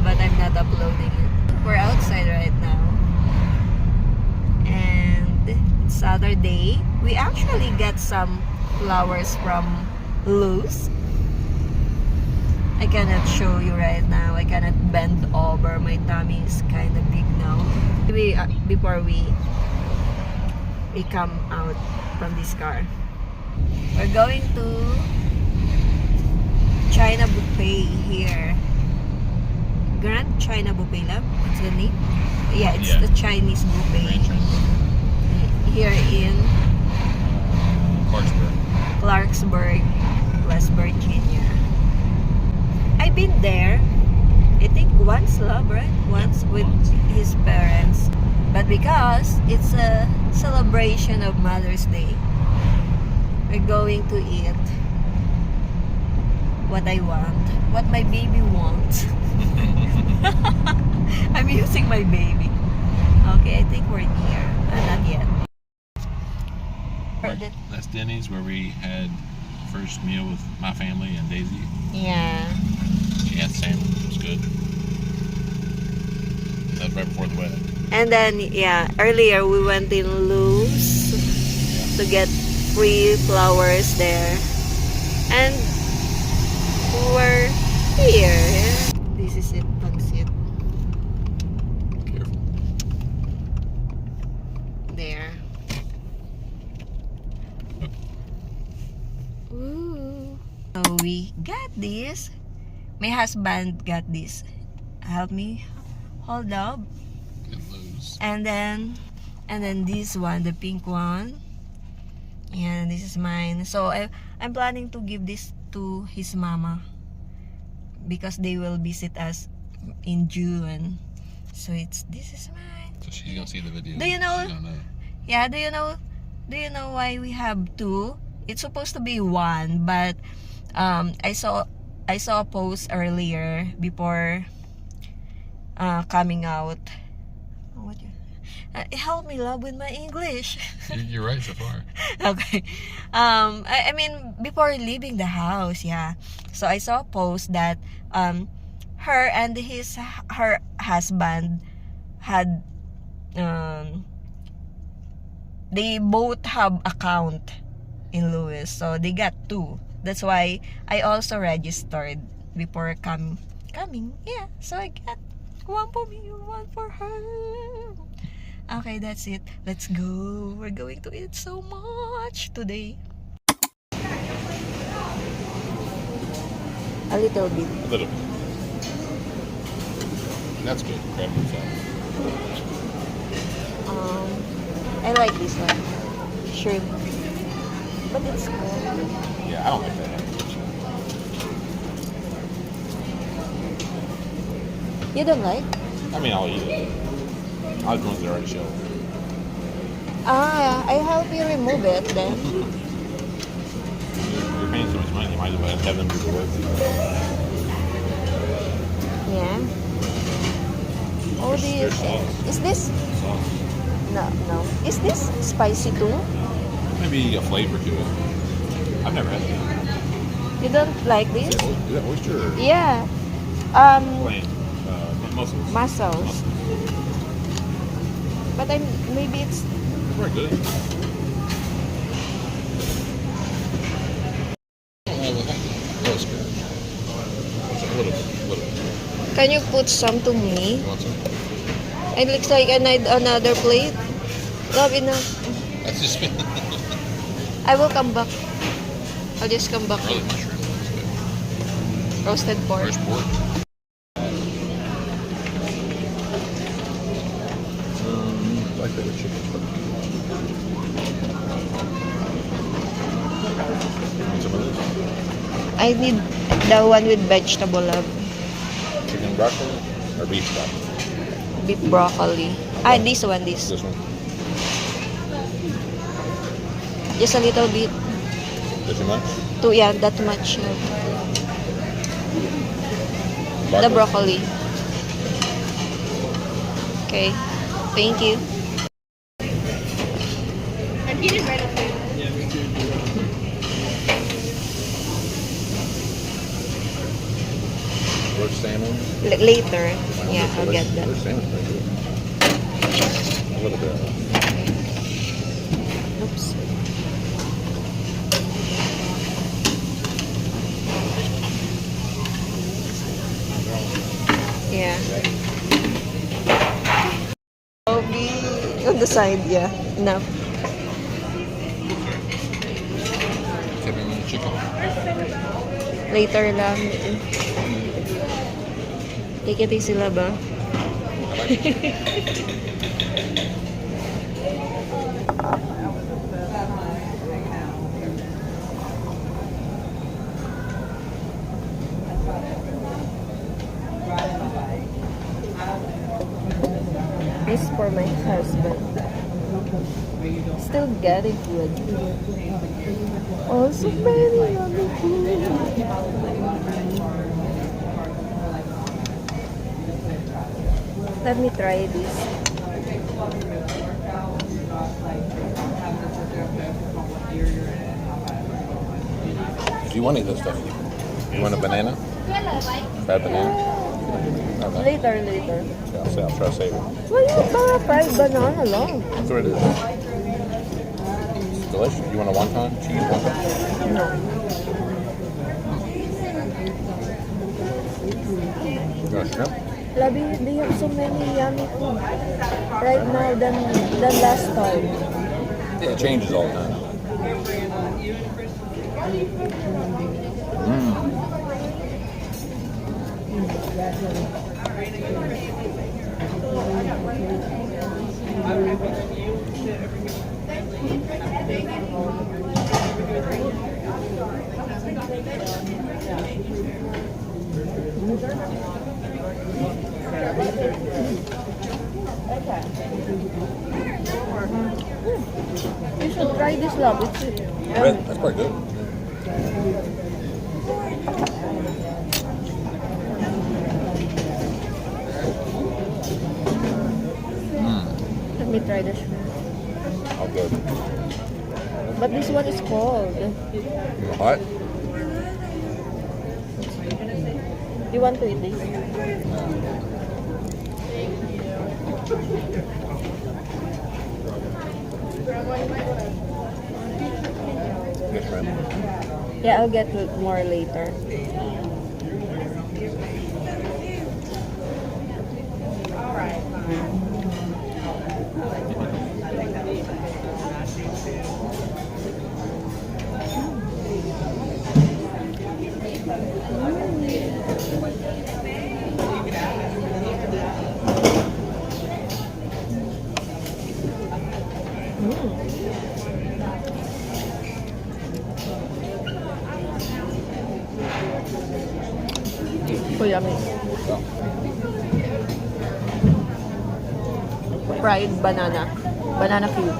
but I'm not uploading it. We're outside right now. And it's Saturday. We actually got some flowers from Lowe's. I cannot show you right now. I cannot bend over. My tummy is kind of big now. Before we come out from this car, we're going to China Buffet here. Grand China Buffet, love? What's the name? Yeah, it's the Chinese buffet. Grand China Buffet. Here in Clarksburg, West Virginia. I've been there, I think once, love, right? Once with his parents. But because it's a celebration of Mother's Day, we're going to eat what I want, what my baby wants. I'm using my baby. Okay, I think we're near. Not yet. That's Denny's, where we had the first meal with my family and Daisy. Yeah. She had salmon. It was good. That was right before the wedding. And then, yeah, earlier we went in Lowe's to get free flowers there. And we're here. This is it, pansit. Careful. There. Ooh. So we got this. My husband got this. Help me hold up. Good lows. And then this one, the pink one. And this is mine. So I'm planning to give this to his mama because they will visit us in June. So this is mine. So she's gonna see the video. Do you know? She's gonna know. Yeah, do you know why we have two? It's supposed to be one, but I saw a post earlier before coming out. Help me, love, with my English. You're right so far. Okay. I mean, before leaving the house, yeah. So I saw a post that her and her husband had they both have account in Lowe's, so they got two. That's why I also registered before coming. Yeah. So I got one for me, one for her. Okay, that's it. Let's go. We're going to eat so much today. A little bit. A little bit. That's good. Grab them inside. I like this one. Shrimp. But it's cool. Yeah, I don't like that. You don't like? I mean, I'll eat it. I like the ones that are already shelled. I help you remove it then. You're paying so much money, you might as well have them do the work. Yeah. Oh, They're sauce. is this? Sauce. No. Is this spicy too? Maybe a flavor to it. I've never had that. You don't like this? Is that oyster or Yeah. plain? Mussels. Mussels. But maybe it's Very good. That's good. A little bit. Can you put some to me? You want some? It looks like I need another plate. Love, enough. That's just I will come back. I'll just come back. garlic mushroom. That's good. Roasted pork. Fresh pork. My favorite chicken. Want some of this? I need the one with vegetable, love. Chicken broccoli or beef broccoli? Beef broccoli. This one. This one. Just a little bit. Is too much? Yeah, that much. The broccoli. Okay. Thank you. I'm eating right up there. Yeah, me too. salmon. Later. Yeah, I'll get that. Their salmon's pretty good. A little bit. Oops. Yeah. Okay. On the side, yeah. Enough. Tipping on the chicken. Later lang. Kikiti sila ba? This is for my husband. Still getting good. Also very yummy food. Let me try this. If you want any of this stuff, you want a banana? Fried banana? Okay. Later. I'll try to save it. Why you buy fried banana long? That's what it is. It's delicious. You want a wonton? Cheese wonton? No. You want shrimp? Labi, they have so many yummy food right now than last time. Yeah, it changes all the time. You should try this, love. It's That's quite good. Let me try the shrimp. All good. But this one is cold. Hot? You want to eat this? Yes, shrimp. Yeah, I'll get more later. So yummy. Fried banana. Banana cube.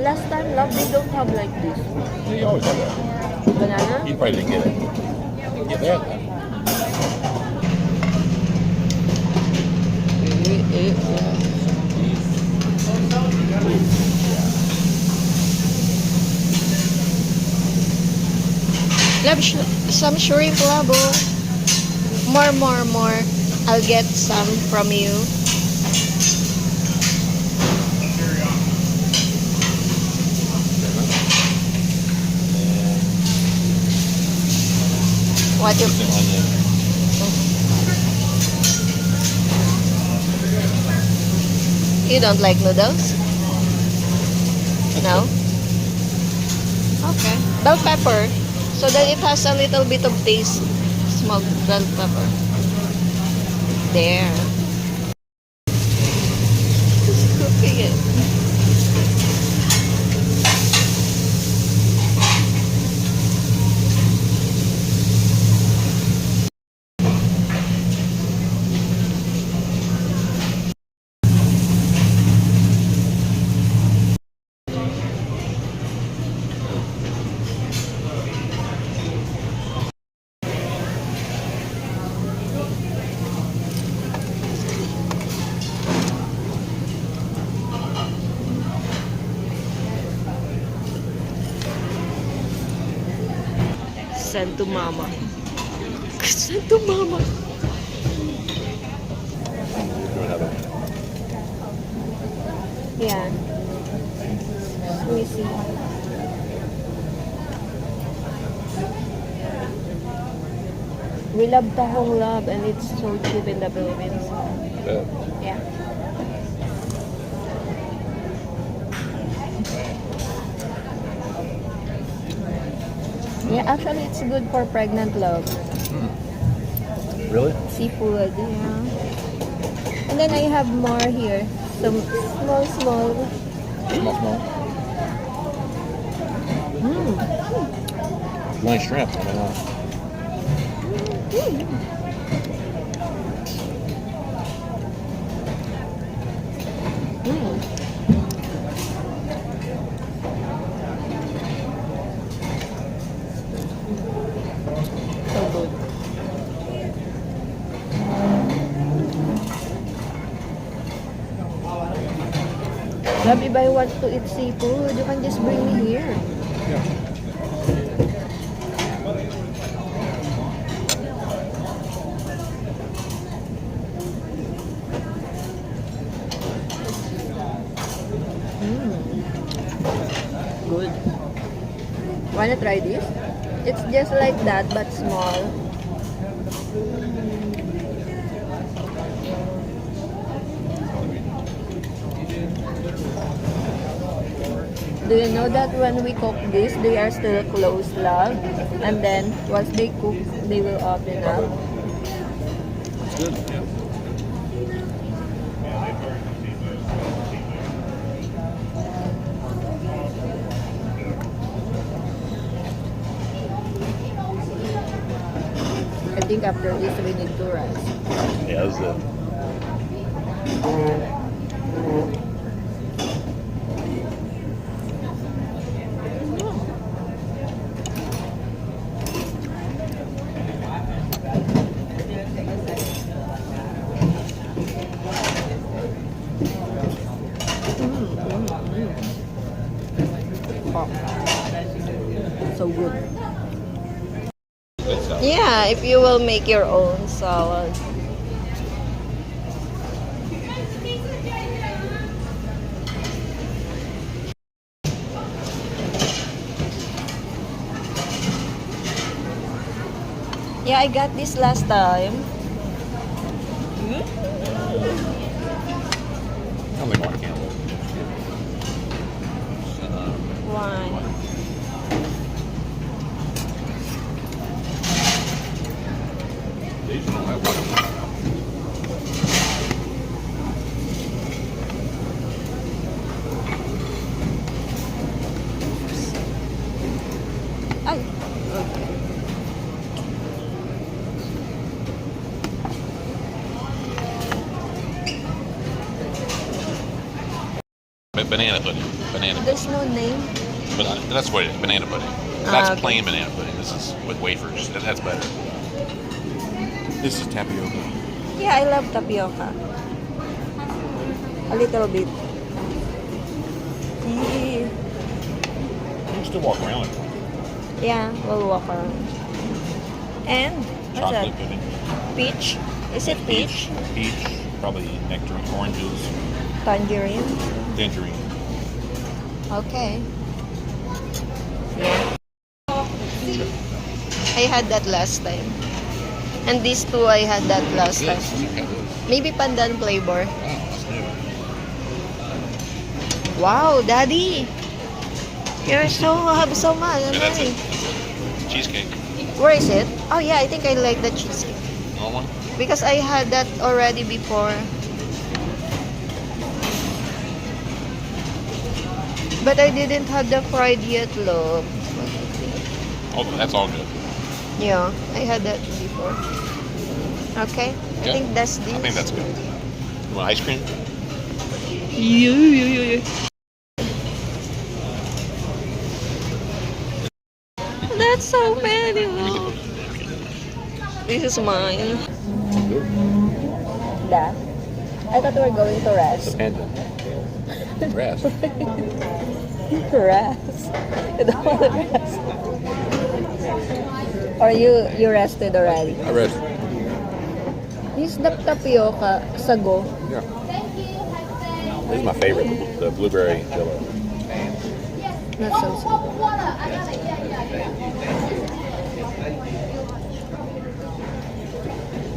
Last time, love, they don't have like this. You always have that. Banana? You probably didn't get it. Yeah, they have that. Love, some shrimp, labo. More. I'll get some from you. What you... Some onion. You don't like noodles? No? Okay. Bell pepper. So that it has a little bit of taste. Smoked bell pepper. There. Just cooking it. Send to mama. Send to mama. Do another one. Yeah. Let me see. We love Tahong Love and it's so cheap in the Philippines. Good. Yeah. Yeah, actually it's good for pregnant love. Really? Seafood, yeah. And then I have more here. Some small. Small. Mm. Nice shrimp. I don't know. Mm. So good. Love, if I want to eat seafood, you can just bring me here. Good. Wanna try this? It's just like that but small. Do you know that when we cook this, they are still closed, love? And then once they cook, they will open up. It's good. Yeah. I think after this, we need to rest. Yeah, that's it. So good. Good stuff. Yeah, if you will make your own salad. Yeah, I got this last time. Only one can. One. These don't have one. Ay, okay. Banana pudding. Banana pudding. There's no name. But that's what it is. Banana pudding. That's okay. plain banana pudding. This is with wafers. That's better. This is tapioca. Yeah, I love tapioca. A little bit. Yee. You can still walk around with it. Yeah, we'll walk around. And what's Chocolate that? pudding. Peach? Is it peach? Peach. Probably nectarine, oranges, Tangerine? tangerine. Okay. Yeah. I had that last time. And these two I had that last time. Maybe pandan flavor. Wow, that's new. Wow, Daddy! You're so have so much. And that's it. Cheesecake. Where is it? Oh yeah, I think I like the cheesecake. Want one? Because I had that already before. But I didn't have the fried yet, love. Oh, that's all good. Yeah, I had that before. Okay, I Yeah. think that's this. I think that's good. You want ice cream? Yeah. That's so many, love. This is mine. That? I thought we were going to It's a rest. panda. Rest. Rest. I don't want to rest. Or you rested already? I read. This the tapioca sago. Yeah. This is my favorite, the blueberry jello. Not so sweet.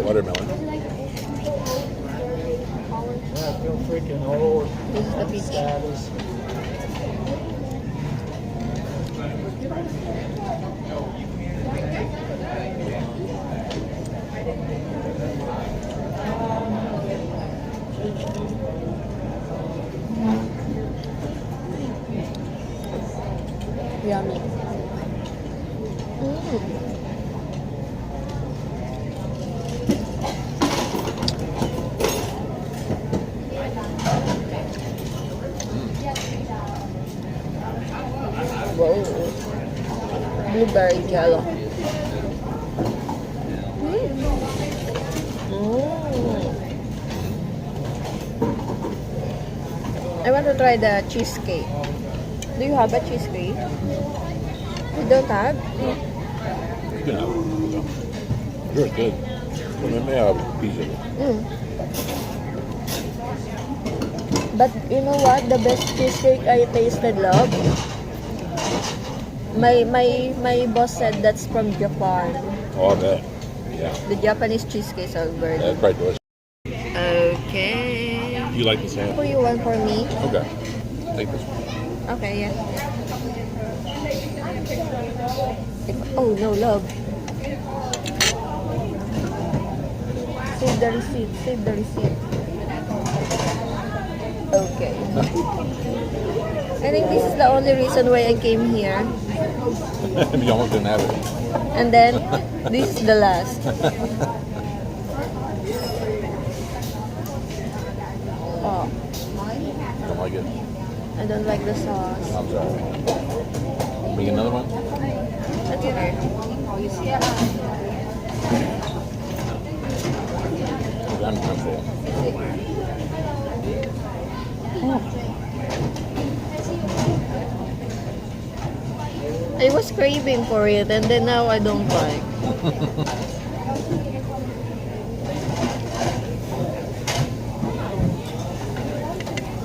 Watermelon. I feel freaking old. This is the peach. Status. Yummy. Whoa. Blueberry jello. I want to try the cheesecake. Do you have a cheesecake? You don't have? You can have it. Sure, it's good. But then they have a piece of it. But you know what? The best cheesecake I tasted, love. My boss said that's from Japan. Oh, I bet. Yeah. The Japanese cheesecakes are very That's probably delicious. Okay. You like the sand? For you, one for me. Okay. Take this one. Okay, yeah. Oh no, love. Save the receipt. Save the receipt. Okay. I think this is the only reason why I came here. You almost didn't have it. And then, this is the last. Oh, Don't like it? I don't like the sauce. I'm sorry. Bring another one? That's okay. I'm full. I was craving for it and then now I don't like.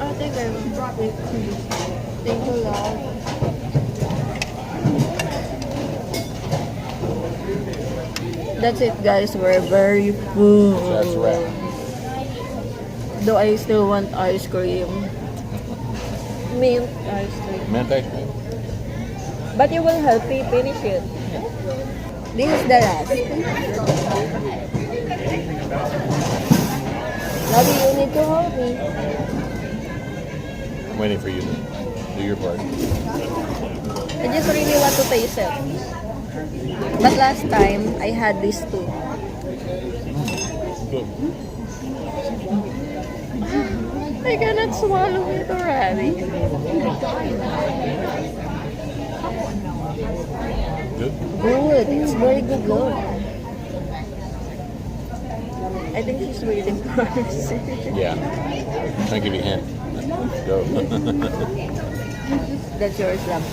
I think I will drop it. Thank you, love. That's it, guys. We're very full. So that's a wrap. Though I still want ice cream. Mint ice cream. Mint ice cream. But you will help me finish it. This is the last. Love, you need to help me. I'm waiting for you to do your part. I just really want to taste it. But last time, I had these two. Good. I cannot swallow it already. Good? Good. It's very good, love. I think she's waiting for us. Yeah. Trying to give you a hint. Go. That's yours, love.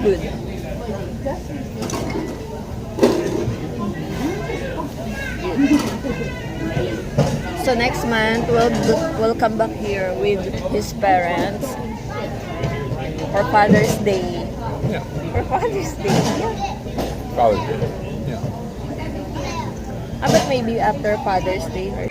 Good. So next month we'll come back here with his parents for Father's Day. Yeah. For Father's Day. Yeah. Father's Day. Yeah. But maybe after Father's Day.